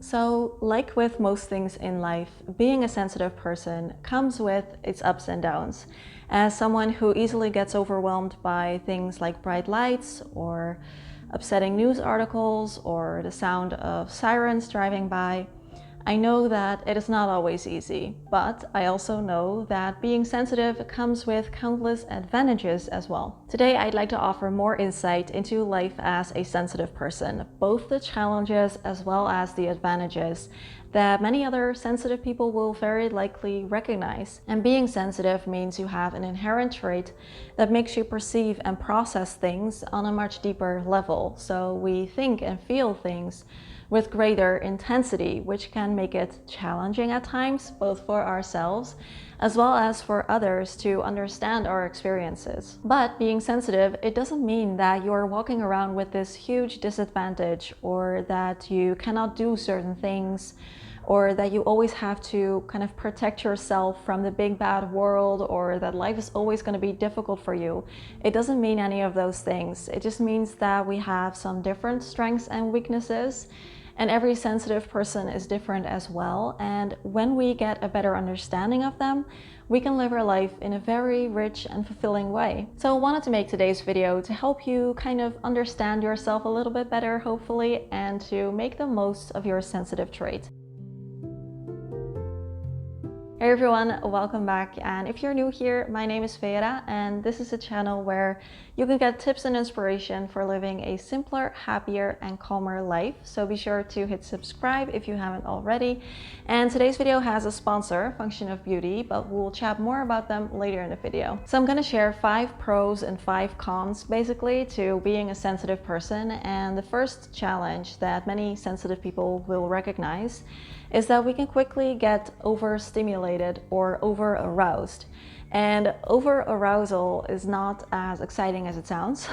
So, like with most things in life, being a sensitive person comes with its ups and downs. As someone who easily gets overwhelmed by things like bright lights or upsetting news articles or the sound of sirens driving by, I know that it is not always easy, but I also know that being sensitive comes with countless advantages as well. Today, I'd like to offer more insight into life as a sensitive person, both the challenges as well as the advantages that many other sensitive people will very likely recognize. And being sensitive means you have an inherent trait that makes you perceive and process things on a much deeper level. So we think and feel things with greater intensity, which can make it challenging at times, both for ourselves as well as for others to understand our experiences. But being sensitive, it doesn't mean that you're walking around with this huge disadvantage, or that you cannot do certain things, or that you always have to kind of protect yourself from the big bad world, or that life is always going to be difficult for you. It doesn't mean any of those things. It just means that we have some different strengths and weaknesses, and every sensitive person is different as well. And when we get a better understanding of them, we can live our life in a very rich and fulfilling way. So I wanted to make today's video to help you kind of understand yourself a little bit better, hopefully, and to make the most of your sensitive trait. Hey everyone, welcome back. And if you're new here, my name is Vera, and this is a channel where you can get tips and inspiration for living a simpler, happier, and calmer life. So be sure to hit subscribe if you haven't already. And today's video has a sponsor, Function of Beauty, but we'll chat more about them later in the video. So I'm gonna share 5 pros and 5 cons, basically, to being a sensitive person. And the first challenge that many sensitive people will recognize is that we can quickly get overstimulated or over-aroused. And over-arousal is not as exciting as it sounds.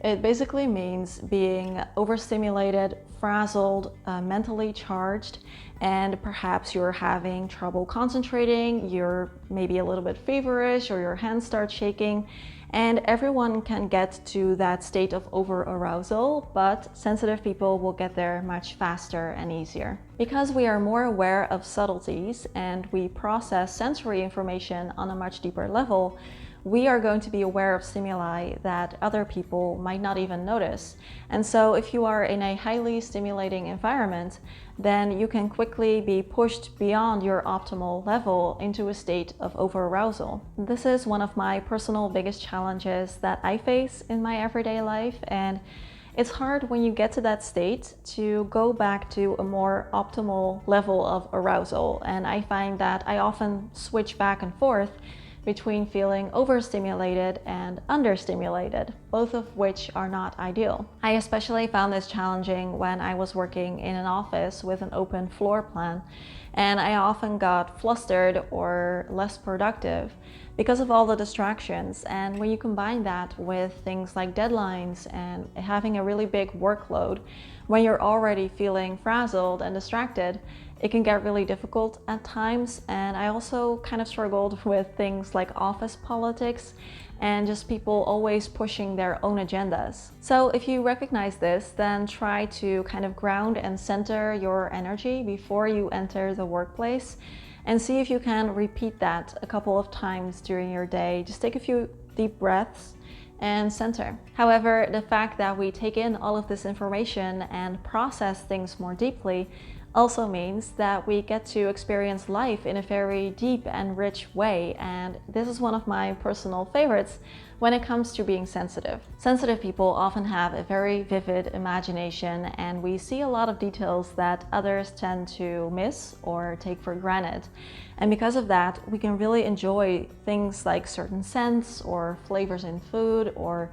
It basically means being overstimulated, frazzled, mentally charged, and perhaps you're having trouble concentrating, you're maybe a little bit feverish, or your hands start shaking. And everyone can get to that state of over-arousal, but sensitive people will get there much faster and easier. Because we are more aware of subtleties and we process sensory information on a much deeper level, we are going to be aware of stimuli that other people might not even notice. And so if you are in a highly stimulating environment, then you can quickly be pushed beyond your optimal level into a state of over-arousal. This is one of my personal biggest challenges that I face in my everyday life, and it's hard when you get to that state to go back to a more optimal level of arousal. And I find that I often switch back and forth between feeling overstimulated and understimulated, both of which are not ideal. I especially found this challenging when I was working in an office with an open floor plan, and I often got flustered or less productive because of all the distractions. And when you combine that with things like deadlines and having a really big workload, when you're already feeling frazzled and distracted, it can get really difficult at times. And I also kind of struggled with things like office politics and just people always pushing their own agendas. So if you recognize this, then try to kind of ground and center your energy before you enter the workplace, and see if you can repeat that a couple of times during your day. Just take a few deep breaths and center. However, the fact that we take in all of this information and process things more deeply also means that we get to experience life in a very deep and rich way, and this is one of my personal favorites when it comes to being sensitive. Sensitive people often have a very vivid imagination, and we see a lot of details that others tend to miss or take for granted. And because of that, we can really enjoy things like certain scents or flavors in food or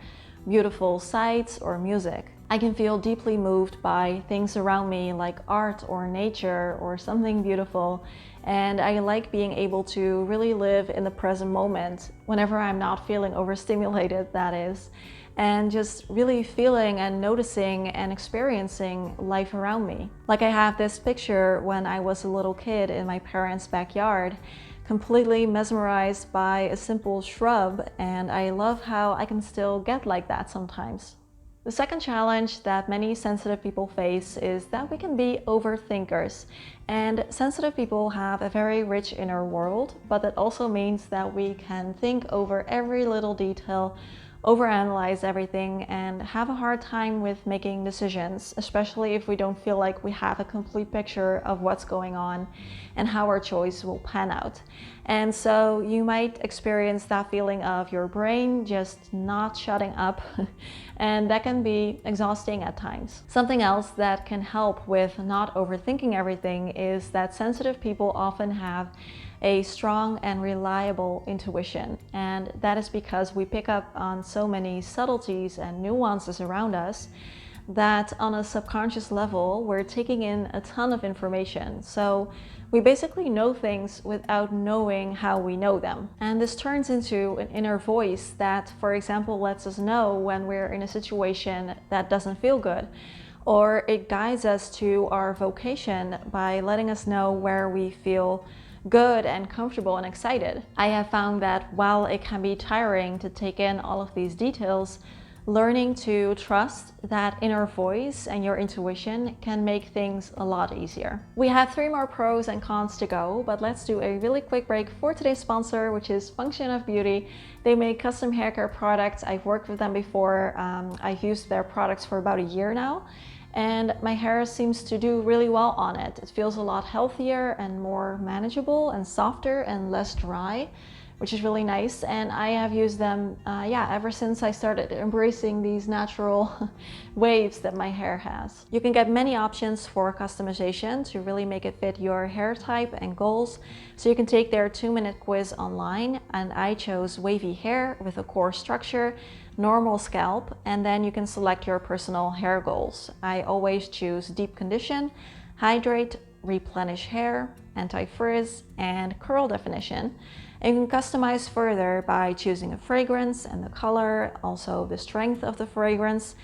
beautiful sights or music. I can feel deeply moved by things around me like art or nature or something beautiful, and I like being able to really live in the present moment whenever I'm not feeling overstimulated, that is, and just really feeling and noticing and experiencing life around me. Like I have this picture when I was a little kid in my parents' backyard, completely mesmerized by a simple shrub, and I love how I can still get like that sometimes. The second challenge that many sensitive people face is that we can be overthinkers. And sensitive people have a very rich inner world, but that also means that we can think over every little detail, overanalyze everything, and have a hard time with making decisions, especially if we don't feel like we have a complete picture of what's going on and how our choice will pan out. And so you might experience that feeling of your brain just not shutting up, and that can be exhausting at times. Something else that can help with not overthinking everything is that sensitive people often have a strong and reliable intuition. And that is because we pick up on so many subtleties and nuances around us that on a subconscious level, we're taking in a ton of information. So we basically know things without knowing how we know them. And this turns into an inner voice that, for example, lets us know when we're in a situation that doesn't feel good. Or it guides us to our vocation by letting us know where we feel good and comfortable and excited. I have found that while it can be tiring to take in all of these details, learning to trust that inner voice and your intuition can make things a lot easier. We have 3 more pros and cons to go, but let's do a really quick break for today's sponsor, which is Function of Beauty. They make custom hair care products. I've worked with them before. I've used their products for about a year now, and my hair seems to do really well on it. It feels a lot healthier and more manageable and softer and less dry, which is really nice. And I have used them ever since I started embracing these natural waves that my hair has. You can get many options for customization to really make it fit your hair type and goals. So you can take their 2-minute quiz online, and I chose wavy hair with a core structure, normal scalp, and then you can select your personal hair goals. I always choose deep condition, hydrate, replenish hair, anti-frizz, and curl definition. And you can customize further by choosing a fragrance and the color, also the strength of the fragrance.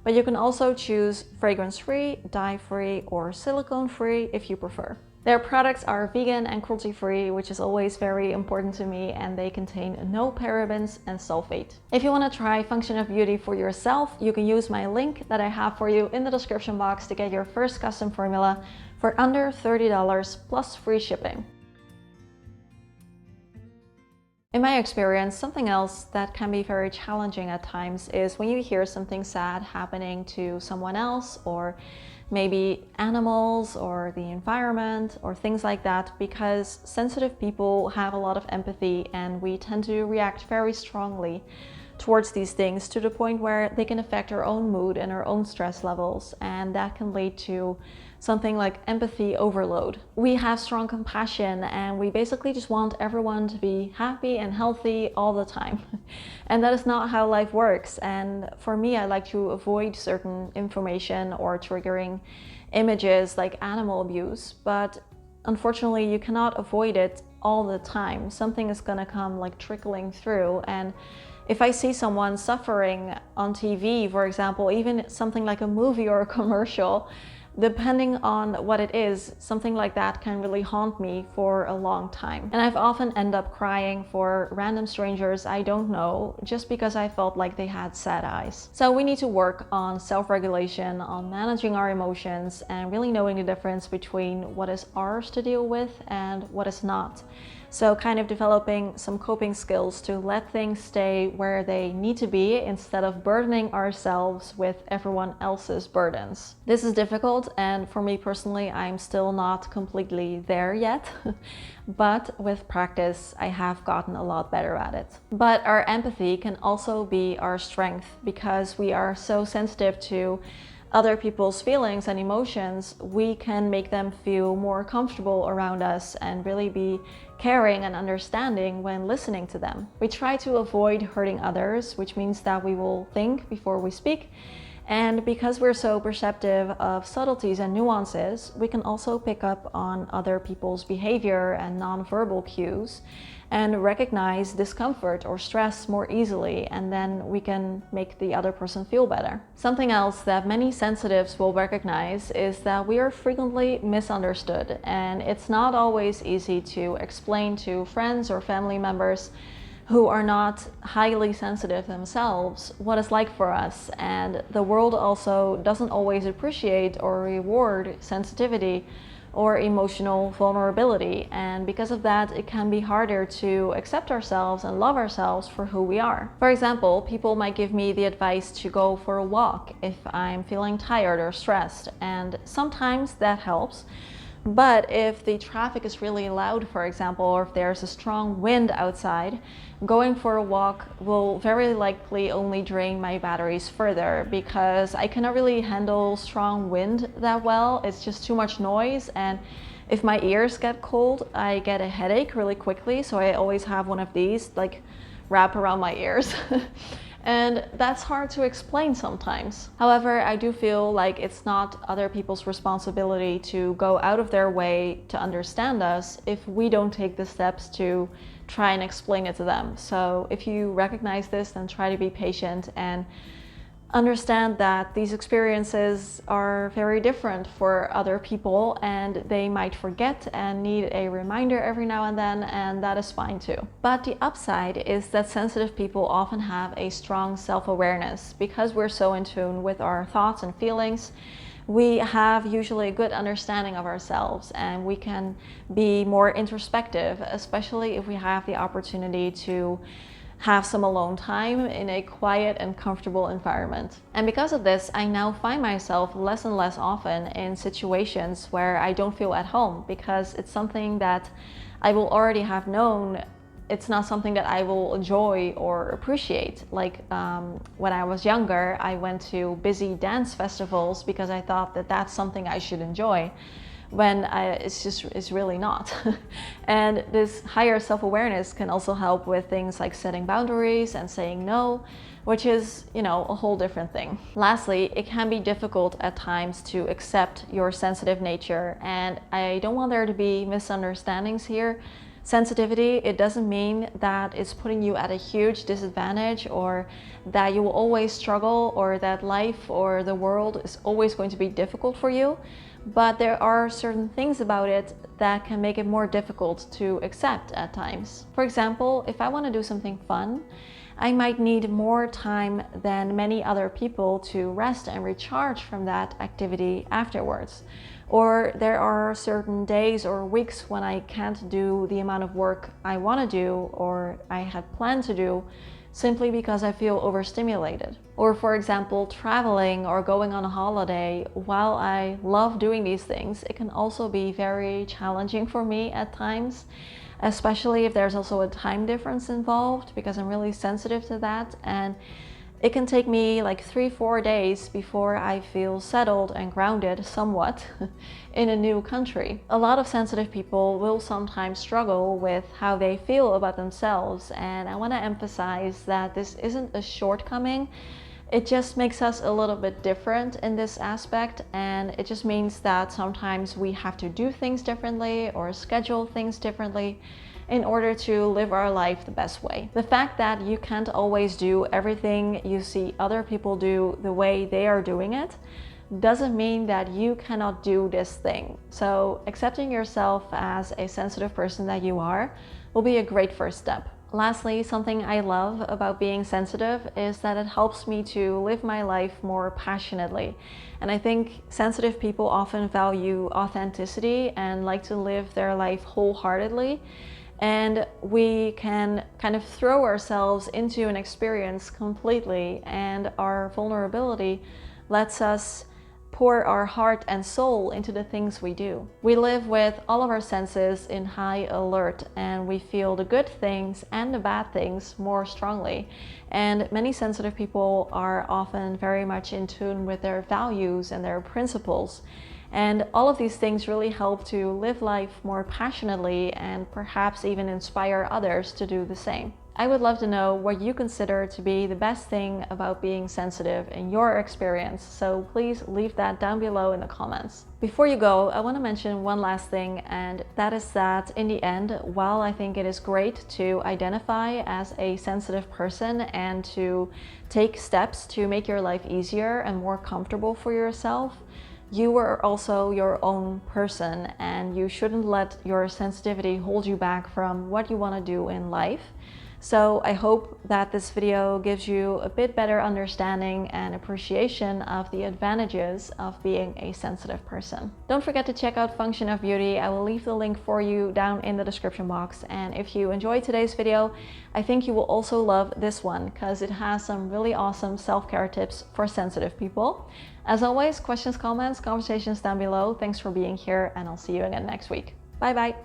But you can also choose fragrance-free, dye-free, or silicone-free if you prefer. Their products are vegan and cruelty-free, which is always very important to me, and they contain no parabens and sulfate. If you want to try Function of Beauty for yourself, you can use my link that I have for you in the description box to get your first custom formula for under $30 plus free shipping. In my experience, something else that can be very challenging at times is when you hear something sad happening to someone else, or maybe animals or the environment or things like that, because sensitive people have a lot of empathy and we tend to react very strongly towards these things to the point where they can affect our own mood and our own stress levels, and that can lead to something like empathy overload. We have strong compassion and we basically just want everyone to be happy and healthy all the time. And that is not how life works. And for me, I like to avoid certain information or triggering images like animal abuse, but unfortunately you cannot avoid it all the time. Something is gonna come like trickling through, and if I see someone suffering on TV, for example, even something like a movie or a commercial, depending on what it is, something like that can really haunt me for a long time. And I've often ended up crying for random strangers I don't know just because I felt like they had sad eyes. So we need to work on self-regulation, on managing our emotions, and really knowing the difference between what is ours to deal with and what is not. So kind of developing some coping skills to let things stay where they need to be instead of burdening ourselves with everyone else's burdens. This is difficult, and for me personally, I'm still not completely there yet. But with practice, I have gotten a lot better at it. But our empathy can also be our strength, because we are so sensitive to other people's feelings and emotions. We can make them feel more comfortable around us and really be caring and understanding when listening to them. We try to avoid hurting others, which means that we will think before we speak. And because we're so perceptive of subtleties and nuances, we can also pick up on other people's behavior and nonverbal cues and recognize discomfort or stress more easily, and then we can make the other person feel better. Something else that many sensitives will recognize is that we are frequently misunderstood, and it's not always easy to explain to friends or family members who are not highly sensitive themselves what it's like for us. And the world also doesn't always appreciate or reward sensitivity or emotional vulnerability, and because of that it can be harder to accept ourselves and love ourselves for who we are. For example, people might give me the advice to go for a walk if I'm feeling tired or stressed, and sometimes that helps. But if the traffic is really loud, for example, or if there's a strong wind outside, going for a walk will very likely only drain my batteries further, because I cannot really handle strong wind that well. It's just too much noise, and if my ears get cold, I get a headache really quickly. So I always have one of these like wrap around my ears. And that's hard to explain sometimes. However, I do feel like it's not other people's responsibility to go out of their way to understand us if we don't take the steps to try and explain it to them. So if you recognize this, then try to be patient and understand that these experiences are very different for other people, and they might forget and need a reminder every now and then, and that is fine too. But the upside is that sensitive people often have a strong self-awareness. Because we're so in tune with our thoughts and feelings, we have usually a good understanding of ourselves, and we can be more introspective, especially if we have the opportunity to have some alone time in a quiet and comfortable environment. And because of this, I now find myself less and less often in situations where I don't feel at home, because it's something that I will already have known. It's not something that I will enjoy or appreciate. Like when I was younger, I went to busy dance festivals because I thought that that's something I should enjoy, when it's really not. And this higher self-awareness can also help with things like setting boundaries and saying no, which is, a whole different thing. Lastly, it can be difficult at times to accept your sensitive nature, and I don't want there to be misunderstandings here. Sensitivity, it doesn't mean that it's putting you at a huge disadvantage, or that you will always struggle, or that life or the world is always going to be difficult for you. But there are certain things about it that can make it more difficult to accept at times. For example, if I want to do something fun, I might need more time than many other people to rest and recharge from that activity afterwards. Or there are certain days or weeks when I can't do the amount of work I want to do or I had planned to do, simply because I feel overstimulated. Or for example, traveling or going on a holiday, while I love doing these things, it can also be very challenging for me at times, especially if there's also a time difference involved, because I'm really sensitive to that. And it can take me like 3-4 days before I feel settled and grounded somewhat in a new country. A lot of sensitive people will sometimes struggle with how they feel about themselves, and I want to emphasize that this isn't a shortcoming. It just makes us a little bit different in this aspect, and it just means that sometimes we have to do things differently or schedule things differently in order to live our life the best way. The fact that you can't always do everything you see other people do the way they are doing it doesn't mean that you cannot do this thing. So accepting yourself as a sensitive person that you are will be a great first step. Lastly, something I love about being sensitive is that it helps me to live my life more passionately. And I think sensitive people often value authenticity and like to live their life wholeheartedly. And we can kind of throw ourselves into an experience completely, and our vulnerability lets us pour our heart and soul into the things we do. We live with all of our senses in high alert, and we feel the good things and the bad things more strongly. And many sensitive people are often very much in tune with their values and their principles. And all of these things really help to live life more passionately and perhaps even inspire others to do the same. I would love to know what you consider to be the best thing about being sensitive in your experience, so please leave that down below in the comments. Before you go, I want to mention one last thing, and that is that in the end, while I think it is great to identify as a sensitive person and to take steps to make your life easier and more comfortable for yourself, you are also your own person, and you shouldn't let your sensitivity hold you back from what you want to do in life. So I hope that this video gives you a bit better understanding and appreciation of the advantages of being a sensitive person. Don't forget to check out Function of Beauty. I will leave the link for you down in the description box. And if you enjoyed today's video, I think you will also love this one because it has some really awesome self-care tips for sensitive people. As always, questions, comments, conversations down below. Thanks for being here, and I'll see you again next week. Bye bye.